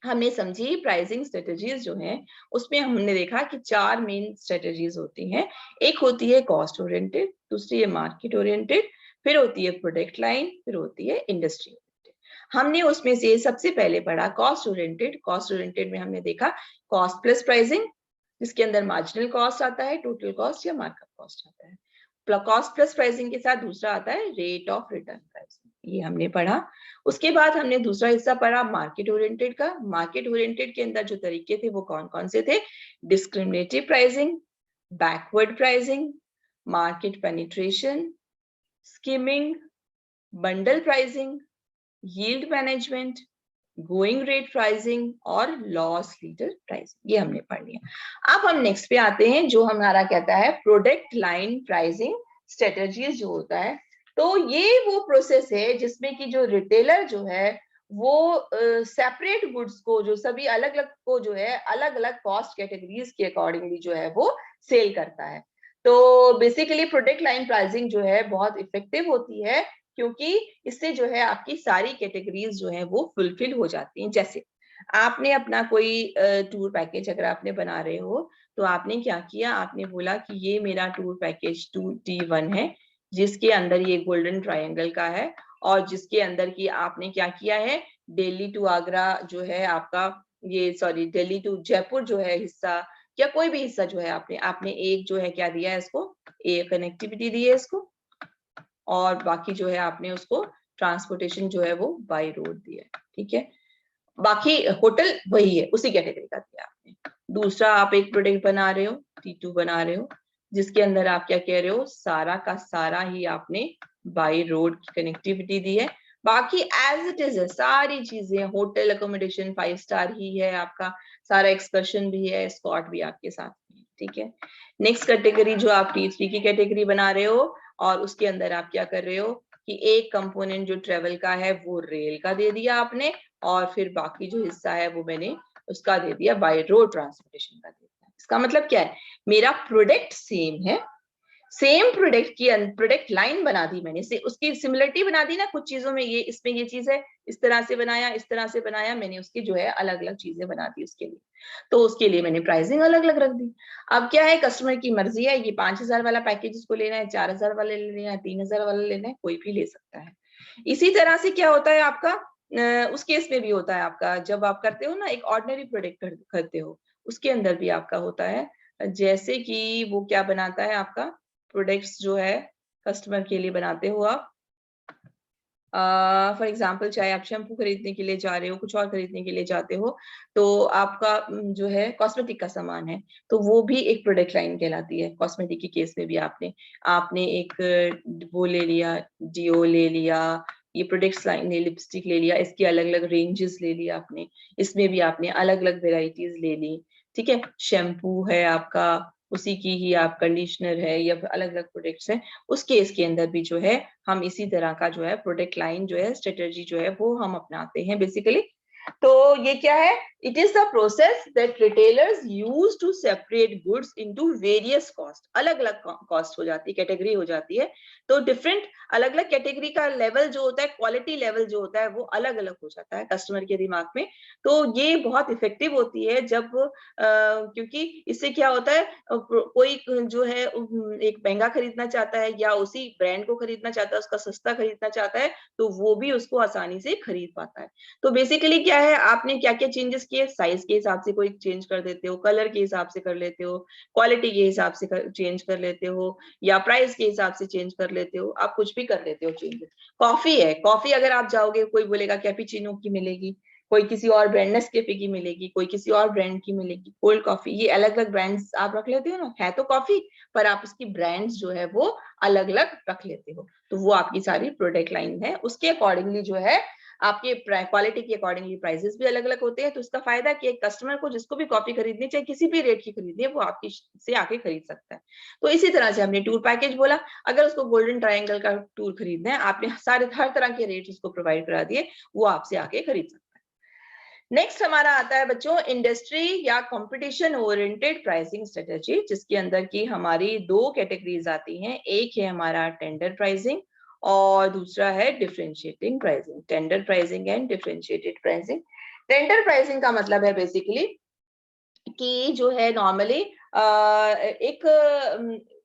हमने समझी प्राइसिंग स्ट्रेटेजीज जो हैं उसमें हमने देखा कि 4 मेन स्ट्रेटेजीज होती हैं, एक होती है कॉस्ट ओरिएंटेड, दूसरी है मार्केट ओरिएंटेड, फिर होती है प्रोडक्ट लाइन, फिर होती है इंडस्ट्री ओरिएंटेड। हमने उसमें से सबसे पहले पढ़ा कॉस्ट ओरिएंटेड। कॉस्ट ओरिएंटेड में हमने देखा कॉस्ट प्लस प्राइसिंग, जिसके अंदर मार्जिनल कॉस्ट आता है, टोटल कॉस्ट या मार्कअप कॉस्ट आता है, कॉस्ट प्लस प्राइसिंग के साथ दूसरा आता है रेट ऑफ रिटर्न प्राइसिंग, ये हमने पढ़ा। उसके बाद हमने दूसरा हिस्सा पढ़ा मार्केट ओरिएंटेड का। मार्केट ओरिएंटेड के अंदर जो तरीके थे वो कौन कौन से थे, discriminative pricing, backward pricing, market penetration, skimming, bundle pricing, yield management, going rate pricing और लॉस लीडर प्राइसिंग, ये हमने पढ़ लिया। अब हम नेक्स्ट पे आते हैं जो हमारा कहता है प्रोडक्ट लाइन प्राइसिंग स्ट्रेटजीज जो होता है। तो ये वो प्रोसेस है जिसमें कि जो रिटेलर जो है वो सेपरेट गुड्स को, जो सभी अलग अलग को जो है अलग अलग कॉस्ट कैटेगरीज के अकॉर्डिंगली जो है वो सेल करता है। तो बेसिकली प्रोडक्ट लाइन प्राइसिंग जो है बहुत इफेक्टिव होती है, क्योंकि इससे जो है आपकी सारी कैटेगरीज जो है वो फुलफिल हो जाती हैं। जैसे आपने अपना कोई टूर पैकेज अगर आपने बना रहे हो, तो आपने क्या किया, आपने बोला कि ये मेरा टूर पैकेज 2T1 है, जिसके अंदर ये गोल्डन ट्रायंगल का है, और जिसके अंदर की आपने क्या किया है, दिल्ली टू आगरा जो है आपका, ये सॉरी दिल्ली टू जयपुर जो है हिस्सा, या कोई भी हिस्सा जो है आपने एक जो है क्या दिया है इसको, एक कनेक्टिविटी दी है इसको, और बाकी जो है आपने उसको ट्रांसपोर्टेशन जो है वो बाय रोड दिया है, ठीक है। बाकी होटल वही है, उसी कैटेगरी का दिया आपने। दूसरा आप एक प्रोडक्ट बना रहे हो, T2 बना रहे हो, जिसके अंदर आप क्या कह रहे हो, सारा का सारा ही आपने बाय रोड की कनेक्टिविटी दी है, बाकी एज इट इज है सारी चीजें, होटल अकोमोडेशन 5 स्टार ही है आपका, सारा एक्सकर्शन भी है, स्कॉट भी आपके साथ में, ठीक है। नेक्स्ट कैटेगरी जो आप T3 की कैटेगरी बना रहे हो, और उसके अंदर आप क्या कर रहे हो कि एक कंपोनेंट जो ट्रेवल का है वो रेल का दे दिया आपने, और फिर बाकी जो हिस्सा है वो मैंने उसका दे दिया बाय रोड ट्रांसपोर्टेशन का दे दिया। इसका मतलब क्या है, मेरा प्रोडक्ट सेम है, सेम प्रोडक्ट की प्रोडक्ट लाइन बना दी मैंने, से उसकी सिमिलरिटी बना दी ना कुछ चीजों में, ये इसमें ये चीज है, इस तरह से बनाया, इस तरह से बनाया, मैंने उसकी जो है अलग अलग चीजें बना दी उसके लिए, तो उसके लिए मैंने प्राइसिंग अलग अलग रख दी। अब क्या है, कस्टमर की मर्जी है, ये 5,000 वाला पैकेज इसको लेना है, 4,000 वाला लेना है, 3,000 वाला लेना है, कोई भी ले सकता है। इसी तरह से क्या होता है आपका, उस केस में भी होता है आपका, जब आप करते हो ना एक ऑर्डिनरी प्रोडक्ट करते हो, उसके अंदर भी आपका होता है, जैसे कि वो क्या बनाता है आपका प्रोडक्ट्स जो है कस्टमर के लिए बनाते हो आप, फॉर एग्जाम्पल चाहे आप शैम्पू खरीदने के लिए जा रहे हो, कुछ और खरीदने के लिए जाते हो, तो आपका जो है कॉस्मेटिक का सामान है, तो वो भी एक प्रोडक्ट लाइन कहलाती है। कॉस्मेटिक के केस में भी आपने आपने एक वो ले लिया, डिओ ले लिया, ये प्रोडक्ट्स लाइन ने लिपस्टिक ले लिया, इसकी अलग अलग रेंजेस ले लिया आपने, इसमें भी आपने अलग अलग वेराइटीज ले ली, ठीक है। शैम्पू है आपका, उसी की ही आप कंडीशनर है, या अलग अलग प्रोडक्ट्स हैं, उस केस के अंदर भी जो है हम इसी तरह का जो है प्रोडक्ट लाइन जो है स्ट्रेटेजी जो है वो हम अपनाते हैं बेसिकली। तो ये क्या है, it is the process that retailers use to separate goods into various cost, अलग अलग कॉस्ट हो जाती है, कैटेगरी हो जाती है, तो डिफरेंट अलग अलग कैटेगरी का लेवल जो होता है, क्वालिटी लेवल जो होता है वो अलग अलग हो जाता है कस्टमर के दिमाग में। तो ये बहुत इफेक्टिव होती है जब क्योंकि इससे क्या होता है, कोई जो है एक महंगा खरीदना चाहता है या उसी ब्रांड को खरीदना चाहता है, उसका सस्ता खरीदना चाहता है, तो वो भी उसको आसानी से खरीद पाता है। तो बेसिकली क्या है, आपने क्या क्या चेंजेस किए, साइज के हिसाब से कोई चेंज कर देते हो, कलर के हिसाब से कर लेते हो, क्वालिटी के हिसाब से चेंज कर लेते हो, या प्राइस के हिसाब से चेंज कर लेते हो, आप कुछ भी कर लेते हो चेंजेस। कॉफी है, कॉफी अगर आप जाओगे कोई बोलेगा कैपुचिनो की मिलेगी, कोई किसी और ब्रांड नेस्कैफे की मिलेगी, कोई किसी और ब्रांड की मिलेगी, कोल्ड कॉफी, ये अलग अलग ब्रांड्स आप रख लेते हो ना, है तो कॉफी पर आप उसकी ब्रांड्स जो है वो अलग अलग रख लेते हो, तो वो आपकी सारी प्रोडक्ट लाइन है, उसके अकॉर्डिंगली जो है आपके क्वालिटी के अकॉर्डिंगली प्राइसेस भी अलग अलग होते हैं। तो इसका फायदा कि एक कस्टमर को जिसको भी कॉफी खरीदनी चाहे किसी भी रेट की खरीदनी है, वो आपकी से आके खरीद सकता है। तो इसी तरह से हमने टूर पैकेज बोला, अगर उसको गोल्डन ट्रायंगल का टूर खरीदना है, आपने सारे हर तरह के रेट उसको प्रोवाइड करा दिए, वो आपसे आके खरीद सकता है। नेक्स्ट हमारा आता है बच्चों इंडस्ट्री या कंपटीशन ओरिएंटेड प्राइसिंग स्ट्रेटेजी, जिसके अंदर की हमारी दो कैटेगरीज आती हैं, एक है हमारा टेंडर प्राइसिंग और दूसरा है differentiating pricing, tender pricing and differentiated pricing. Tender pricing का मतलब है बेसिकली कि जो है नॉर्मली एक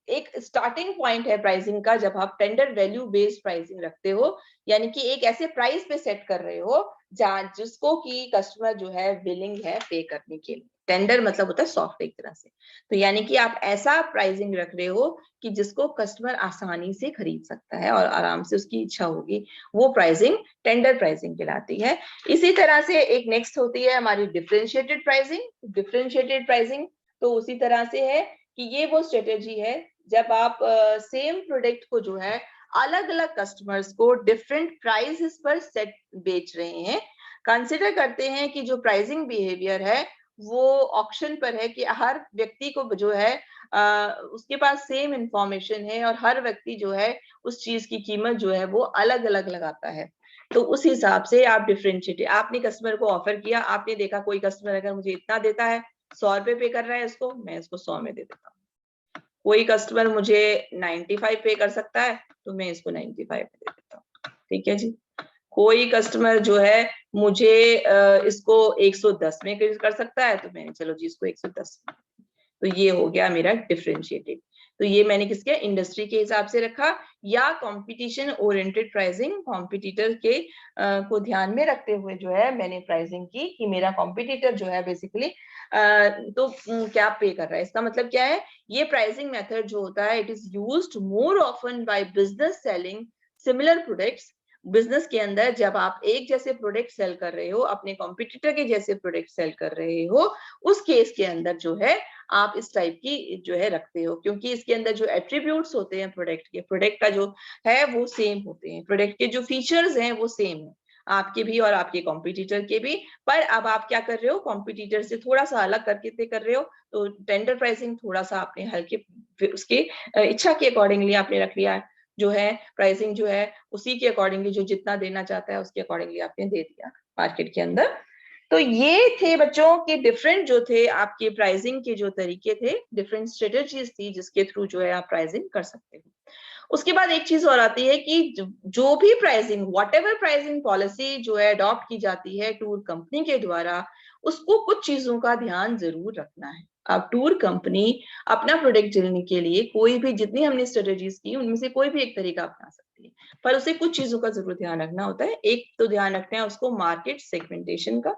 एक स्टार्टिंग पॉइंट है प्राइसिंग का, जब आप टेंडर वैल्यू बेस्ड प्राइसिंग रखते हो, यानी कि एक ऐसे प्राइस पे सेट कर रहे हो जहां जिसको कि कस्टमर जो है विलिंग है पे करने के लिए। टेंडर मतलब होता है सॉफ्ट एक तरह से, तो यानी कि आप ऐसा प्राइसिंग रख रहे हो कि जिसको कस्टमर आसानी से खरीद सकता है और आराम से उसकी इच्छा होगी, वो प्राइसिंग टेंडर प्राइसिंग कहलाती है। इसी तरह से एक नेक्स्ट होती है हमारी डिफरेंशिएटेड प्राइसिंग। डिफरेंशिएटेड प्राइसिंग तो उसी तरह से है कि ये वो स्ट्रेटेजी है जब आप सेम प्रोडक्ट को जो है अलग अलग कस्टमर्स को डिफरेंट प्राइसेस पर सेट बेच रहे हैं। कंसिडर करते हैं कि जो प्राइसिंग बिहेवियर है वो ऑक्शन पर है कि हर व्यक्ति को जो है उसके पास सेम इंफॉर्मेशन है और हर व्यक्ति जो है उस चीज की कीमत जो है वो अलग अलग लगाता है। तो उस हिसाब से आप डिफरेंशिएट, आपने कस्टमर को ऑफर किया, आपने देखा कोई कस्टमर अगर मुझे इतना देता है, 100 रुपए पे कर रहा है इसको, मैं इसको 100 में दे देता हूँ। कोई कस्टमर मुझे 95 पे कर सकता है तो मैं इसको 95 में दे देता हूँ, ठीक है जी। कोई कस्टमर जो है मुझे इसको 110 में कर सकता है, तो मैंने चलो जी इसको 110 में। तो ये हो गया मेरा डिफरेंशिएटेड। तो ये मैंने किसके इंडस्ट्री के हिसाब से रखा, या कंपटीशन ओरिएंटेड प्राइसिंग, कॉम्पिटिटर के को ध्यान में रखते हुए जो है मैंने प्राइसिंग की कि मेरा कॉम्पिटिटर जो है बेसिकली तो क्या पे कर रहा है। इसका मतलब क्या है, ये प्राइसिंग मेथड जो होता है it is used more often by business selling similar products. Business के अंदर जब आप एक जैसे प्रोडक्ट सेल कर रहे हो, अपने कॉम्पिटिटर के जैसे प्रोडक्ट सेल कर रहे हो, उस केस के अंदर जो है आप इस टाइप की जो है रखते हो, क्योंकि इसके अंदर जो एट्रीब्यूट्स होते हैं प्रोडक्ट के, प्रोडक्ट का जो है वो सेम होते हैं, प्रोडक्ट के जो फीचर्स हैं वो सेम है आपके भी और आपके कॉम्पिटिटर के भी। पर अब आप क्या कर रहे हो, कॉम्पिटिटर से थोड़ा सा अलग करके कर रहे हो, तो टेंडर प्राइसिंग थोड़ा सा आपने हल्के उसके इच्छा के अकॉर्डिंगली आपने रख लिया, जो है प्राइसिंग जो है उसी के अकॉर्डिंगली जो जितना देना चाहता है उसके अकॉर्डिंगली आपने दे दिया मार्केट के अंदर। तो ये थे बच्चों के डिफरेंट जो थे आपके प्राइसिंग के जो तरीके थे, डिफरेंट स्ट्रेटेजीज थी जिसके थ्रू जो है आप प्राइसिंग कर सकते हो। उसके बाद एक चीज और आती है कि जो भी pricing, what ever pricing policy जो है अडॉप्ट की जाती है टूर कंपनी के द्वारा, उसको कुछ चीजों का ध्यान जरूर रखना है। अब टूर कंपनी अपना प्रोडक्ट देने के लिए कोई भी, जितनी हमने स्ट्रेटेजीज की उनमें से कोई भी एक तरीका अपना सकती है, पर उसे कुछ चीजों का जरूर ध्यान रखना होता है। एक तो ध्यान रखना है उसको मार्केट सेगमेंटेशन का।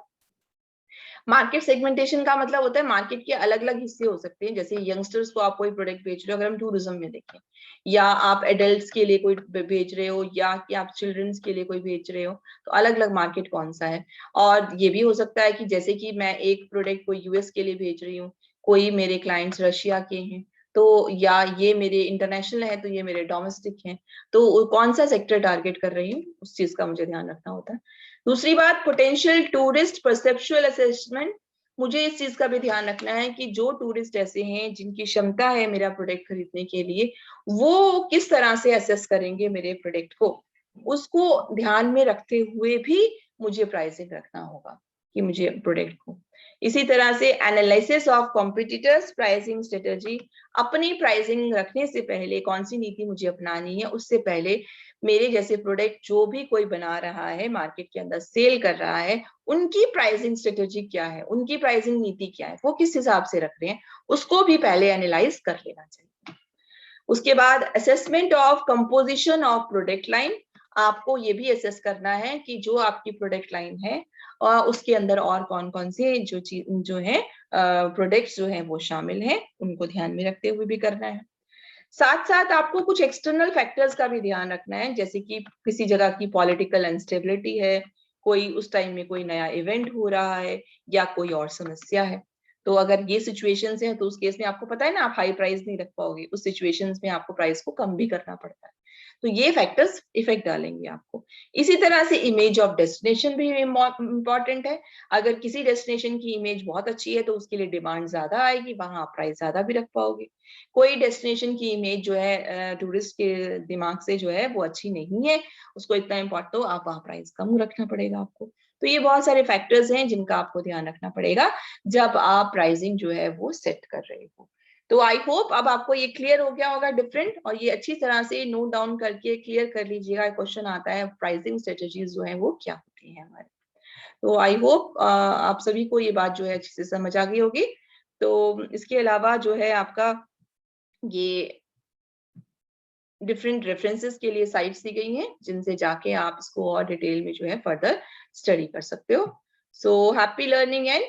मार्केट सेगमेंटेशन का मतलब होता है मार्केट के अलग अलग हिस्से हो सकते हैं, जैसे यंगस्टर्स को आप कोई प्रोडक्ट बेच रहे हो, अगर हम टूरिज्म में देखें, या आप एडल्ट्स के लिए कोई बेच रहे हो, या कि आप चिल्ड्रंस के लिए कोई बेच रहे हो, तो अलग अलग मार्केट कौन सा है। और ये भी हो सकता है कि जैसे कि मैं एक प्रोडक्ट को यूएस के लिए बेच रही हूँ, कोई मेरे क्लाइंट्स रशिया के हैं, तो या ये मेरे इंटरनेशनल है तो ये मेरे डोमेस्टिक हैं, तो कौन सा सेक्टर टारगेट कर रही हूँ उस चीज का मुझे ध्यान रखना होता है। दूसरी बात, पोटेंशियल टूरिस्ट परसेप्चुअल असेसमेंट। मुझे इस चीज का भी ध्यान रखना है कि जो टूरिस्ट ऐसे हैं जिनकी क्षमता है मेरा प्रोडक्ट खरीदने के लिए, वो किस तरह से असेस करेंगे मेरे प्रोडक्ट को, उसको ध्यान में रखते हुए भी मुझे प्राइसिंग रखना होगा कि मुझे प्रोडक्ट को। इसी तरह से analysis of competitors pricing strategy. अपनी प्राइसिंग रखने से पहले कौन सी नीति मुझे अपनानी है, उससे पहले मेरे जैसे प्रोडक्ट जो भी कोई बना रहा है, मार्केट के अंदर सेल कर रहा है, उनकी प्राइसिंग स्ट्रेटेजी क्या है, उनकी प्राइसिंग नीति क्या है, वो किस हिसाब से रख रहे हैं, उसको भी पहले एनालाइज कर लेना चाहिए। उसके बाद assessment of composition of product line. आपको ये भी असेस करना है कि जो आपकी प्रोडक्ट लाइन है उसके अंदर और कौन कौन से जो चीज जो है प्रोडक्ट्स जो हैं वो शामिल हैं, उनको ध्यान में रखते हुए भी करना है। साथ साथ आपको कुछ एक्सटर्नल फैक्टर्स का भी ध्यान रखना है, जैसे कि किसी जगह की पॉलिटिकल अनस्टेबिलिटी है, कोई उस टाइम में कोई नया इवेंट हो रहा है, या कोई और समस्या है। तो अगर ये सिचुएशंस हैं तो उस केस में आपको पता है ना, आप हाई प्राइस नहीं रख पाओगे, उस सिचुएशंस में आपको प्राइस को कम भी करना पड़ता है। तो ये फैक्टर्स इफेक्ट डालेंगे आपको। इसी तरह से इमेज ऑफ डेस्टिनेशन भी इम्पॉर्टेंट है। अगर किसी डेस्टिनेशन की इमेज बहुत अच्छी है तो उसके लिए डिमांड ज्यादा आएगी, वहां आप प्राइस ज्यादा भी रख पाओगे। कोई डेस्टिनेशन की इमेज जो है टूरिस्ट के दिमाग से जो है वो अच्छी नहीं है, उसको इतना इम्पोर्टेंट, तो आप वहाँ प्राइस कम रखना पड़ेगा आपको। तो ये बहुत सारे फैक्टर्स हैं जिनका आपको ध्यान रखना पड़ेगा जब आप प्राइसिंग जो है वो सेट कर रहे हो। तो आई होप अब आपको ये क्लियर हो गया होगा डिफरेंट, और ये अच्छी तरह से नोट डाउन करके क्लियर कर लीजिएगा। क्वेश्चन आता है प्राइसिंग स्ट्रेटेजीज जो है वो क्या होती है हमारे। तो आई होप आप सभी को ये बात जो है अच्छे से समझ आ गई होगी। तो इसके अलावा जो है आपका ये डिफरेंट रेफरेंसेस के लिए साइट्स दी गई हैं जिनसे जाके आप इसको और डिटेल में जो है फर्दर स्टडी कर सकते हो। So happy learning and